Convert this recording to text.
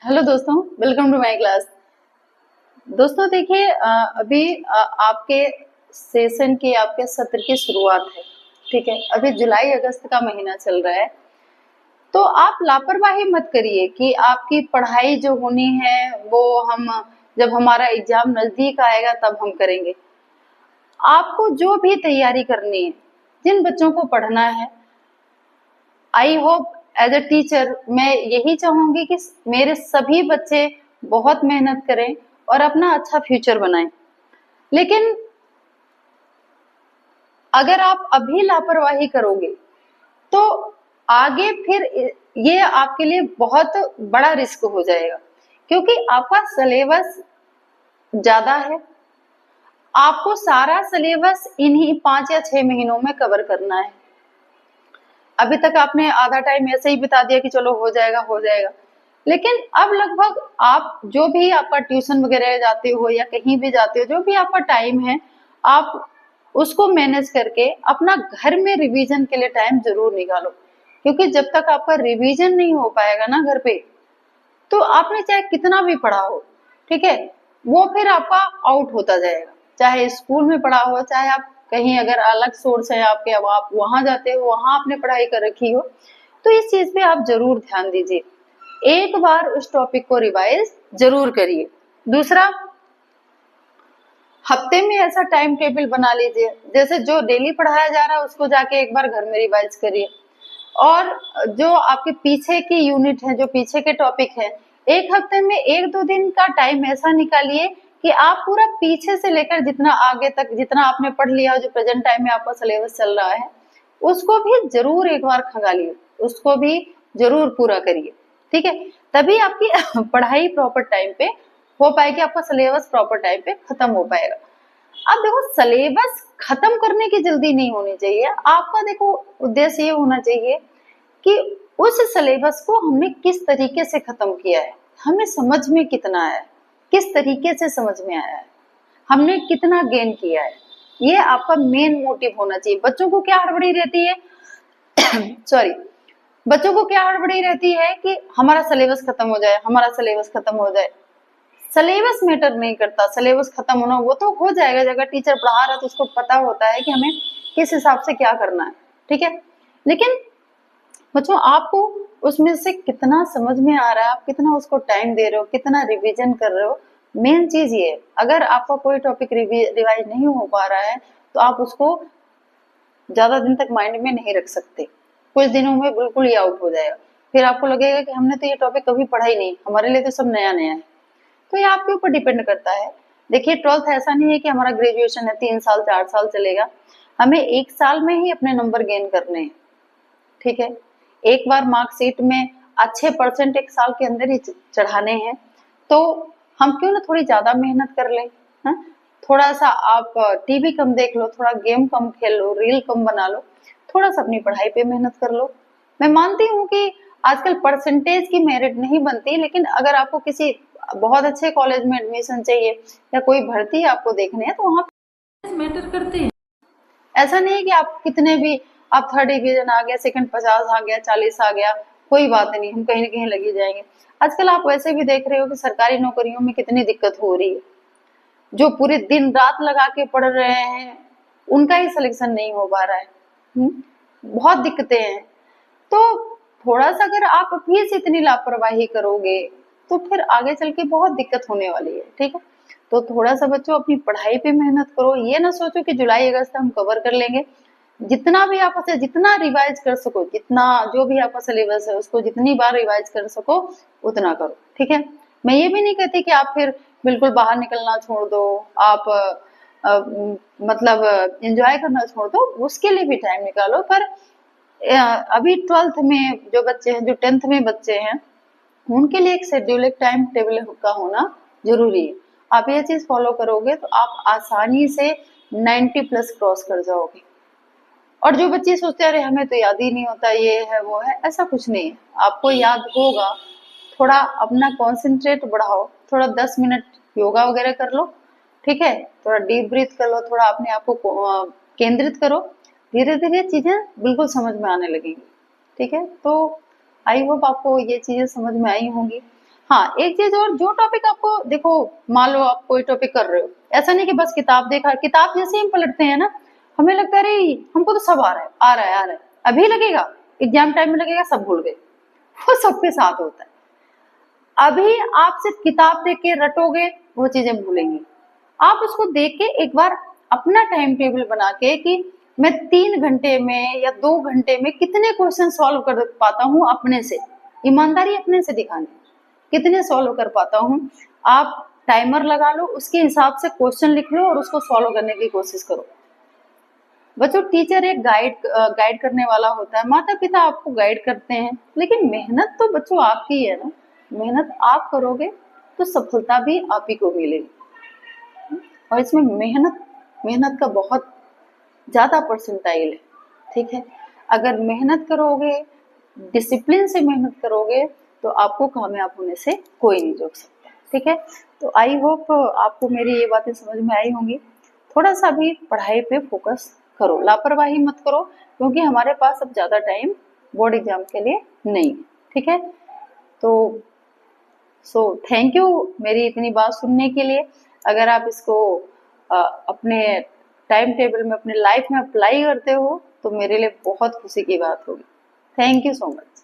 Hello दोस्तों, welcome to my class. दोस्तों देखिए, अभी आपके सेशन की आपके सत्र की शुरुआत है। ठीक है, अभी जुलाई अगस्त का महीना चल रहा है, तो आप लापरवाही मत करिए कि आपकी पढ़ाई जो होनी है वो हम जब हमारा एग्जाम नजदीक आएगा तब हम करेंगे। आपको जो भी तैयारी करनी है, जिन बच्चों को पढ़ना है, I hope as a teacher मैं यही चाहूंगी कि मेरे सभी बच्चे बहुत मेहनत करें और अपना अच्छा फ्यूचर बनाएं। लेकिन अगर आप अभी लापरवाही करोगे तो आगे फिर ये आपके लिए बहुत बड़ा रिस्क हो जाएगा, क्योंकि आपका सिलेबस ज्यादा है। आपको सारा सिलेबस इन्हीं 5 या 6 महीनों में कवर करना है। अभी तक आपने आधा टाइम ऐसे ही बिता दिया कि चलो हो जाएगा हो जाएगा, लेकिन अब लगभग आप जो भी आपका ट्यूशन वगैरह जाते हो या कहीं भी जाते हो, जो भी आपका टाइम है, आप उसको मैनेज करके अपना घर में रिवीजन के लिए टाइम जरूर निकालो। क्योंकि जब तक आपका रिवीजन नहीं हो पाएगा ना घर पे, तो आपने चाहे कितना भी पढ़ा हो, ठीक है, वो फिर आपका आउट होता जाएगा। चाहे स्कूल में पढ़ा हो, चाहे आप कहीं अगर अलग सोर्स है आपके, अब आप वहां जाते हो, वहां आपने पढ़ाई कर रखी हो, तो इस चीज पे आप जरूर ध्यान दीजिए। एक बार उस टॉपिक को रिवाइज जरूर करिए। दूसरा, हफ्ते में ऐसा टाइम टेबल बना लीजिए, जैसे जो डेली पढ़ाया जा रहा है उसको जाके एक बार घर में रिवाइज करिए। और जो आपके पीछे की यूनिट है, जो पीछे के टॉपिक है, एक हफ्ते में 1-2 दिन का टाइम ऐसा निकालिए कि आप पूरा पीछे से लेकर जितना आगे तक जितना आपने पढ़ लिया, जो प्रेजेंट टाइम में आपका सिलेबस चल रहा है, उसको भी जरूर एक बार खंगालिए, उसको भी जरूर पूरा करिए। ठीक है, तभी आपकी पढ़ाई प्रॉपर टाइम पे हो पाएगी, आपका सिलेबस प्रॉपर टाइम पे खत्म हो पाएगा। अब देखो, सिलेबस खत्म करने की जल्दी नहीं होनी चाहिए। आपका देखो उद्देश्य ये होना चाहिए कि उस सिलेबस को हमने किस तरीके से खत्म किया है, हमें समझ में कितना आया है, किस तरीके से समझ में आया है, हमने कितना गेन किया है, ये आपका मेन मोटिव होना चाहिए। बच्चों को क्या हड़बड़ी रहती है सॉरी, बच्चों को क्या हड़बड़ी रहती है कि हमारा सिलेबस खत्म हो जाए, हमारा सिलेबस खत्म हो जाए। सिलेबस मैटर नहीं करता, सिलेबस खत्म होना वो तो हो जाएगा, अगर टीचर पढ़ा रहा है तो उसको पता होता है कि हमें किस हिसाब से क्या करना है। ठीक है, लेकिन बच्चों आपको उसमें से कितना समझ में आ रहा है, आप कितना उसको टाइम दे रहे हो, कितना रिवीजन कर रहे हो, मेन चीज ये है। अगर आपका कोई टॉपिक रिवाइज नहीं हो पा रहा है तो आप उसको ज्यादा दिन तक माइंड में नहीं रख सकते, कुछ दिनों में बिल्कुल ही आउट हो जाएगा। फिर आपको लगेगा कि हमने तो ये टॉपिक कभी पढ़ा ही नहीं, हमारे लिए तो सब नया नया है। तो ये आपके ऊपर डिपेंड करता है। देखिए, 12th ऐसा नहीं है कि हमारा ग्रेजुएशन है 3 साल 4 साल चलेगा, हमें 1 साल में ही अपने नंबर गेन करने हैं। ठीक है, एक बार मार्कशीट में अच्छे परसेंट 1 साल के अंदर ही चढ़ाने हैं, तो हम क्यों ना थोड़ी ज्यादा मेहनत कर लें। हाँ? थोड़ा सा आप टीवी कम देख लो, थोड़ा गेम कम खेल लो, रील कम बना लो, थोड़ा सा अपनी पढ़ाई पे मेहनत कर लो। मैं मानती हूँ कि आजकल परसेंटेज की मेरिट नहीं बनती, लेकिन अगर आपको किसी बहुत अच्छे कॉलेज में एडमिशन चाहिए या कोई भर्ती आपको देखने है, तो वहां मैटर करते हैं। ऐसा नहीं है कि आप कितने भी, आप 3rd डिवीजन आ गया, सेकंड 50 आ गया, 40 आ गया, कोई बात नहीं, हम कहीं ना कहीं लगे जाएंगे। आजकल आप वैसे भी देख रहे हो कि सरकारी नौकरियों में कितनी दिक्कत हो रही है। जो पूरे दिन रात लगा के पढ़ रहे हैं उनका ही सिलेक्शन नहीं हो पा रहा है। बहुत दिक्कतें हैं। तो थोड़ा सा अगर आप अभी से इतनी लापरवाही करोगे तो फिर आगे चल के बहुत दिक्कत होने वाली है। ठीक है, तो थोड़ा सा बच्चों अपनी पढ़ाई पे मेहनत करो। ये ना सोचो कि जुलाई अगस्त हम कवर कर लेंगे। जितना भी आप उसे जितना रिवाइज कर सको, जितना जो भी आपका सिलेबस है उसको जितनी बार रिवाइज कर सको उतना करो। ठीक है, मैं ये भी नहीं कहती कि आप फिर बिल्कुल बाहर निकलना छोड़ दो, आप मतलब एंजॉय करना छोड़ दो, उसके लिए भी टाइम निकालो। पर अभी 12th में जो बच्चे हैं, जो 10th में बच्चे हैं, उनके लिए एक शेड्यूल, एक टाइम टेबल का होना जरूरी है। आप ये चीज फॉलो करोगे तो आप आसानी से 90+ क्रॉस कर जाओगे। और जो बच्चे सोचते हैं अरे हमें तो याद ही नहीं होता, ये है वो है, ऐसा कुछ नहीं है, आपको याद होगा। थोड़ा अपना कॉन्सेंट्रेट बढ़ाओ, थोड़ा 10 मिनट योगा वगैरह कर लो। ठीक है, थोड़ा डीप ब्रीथ कर लो, थोड़ा अपने आप को केंद्रित करो, धीरे धीरे चीजें बिल्कुल समझ में आने लगेंगी। ठीक है, तो आई होप आपको ये चीजें समझ में आई होंगी। हाँ, एक चीज और, जो टॉपिक आपको देखो, मान लो आप कोई टॉपिक कर रहे हो, ऐसा नहीं कि बस किताब देखा, किताब जैसे ही हम पलटते हैं ना, हमें लगता है अरे हमको तो सब आ रहा है, आ रहा है, आ रहा है, अभी लगेगा, एग्जाम टाइम में लगेगा सब भूल गए। वो सबके साथ होता है। अभी आप सिर्फ किताब देख के रटोगे, वो चीजें भूलेंगी। आप उसको देख के एक बार अपना टाइम टेबल बना के कि मैं 3 घंटे में या 2 घंटे में कितने क्वेश्चन सॉल्व कर पाता हूँ अपने से, ईमानदारी अपने से दिखानी, कितने सॉल्व कर पाता हूँ। आप टाइमर लगा लो, उसके हिसाब से क्वेश्चन लिख लो और उसको सॉल्व करने की कोशिश करो। बच्चों, टीचर एक गाइड करने वाला होता है, माता पिता आपको गाइड करते हैं, लेकिन मेहनत तो बच्चों आपकी है ना। मेहनत आप करोगे तो सफलता भी आप ही को मिलेगी। और इसमें मेहनत मेहनत का बहुत ज्यादा परसेंटाइल है। ठीक है, अगर मेहनत करोगे, डिसिप्लिन से मेहनत करोगे, तो आपको कामयाब होने से कोई नहीं रोक सकता। ठीक है, तो आई होप आपको मेरी ये बातें समझ में आई होंगी। थोड़ा सा भी पढ़ाई पे फोकस करो, लापरवाही मत करो, क्योंकि हमारे पास अब ज्यादा टाइम बोर्ड एग्जाम के लिए नहीं है। ठीक है, तो थैंक यू मेरी इतनी बात सुनने के लिए। अगर आप इसको अपने टाइम टेबल में, अपने लाइफ में अप्लाई करते हो, तो मेरे लिए बहुत खुशी की बात होगी। Thank you so much.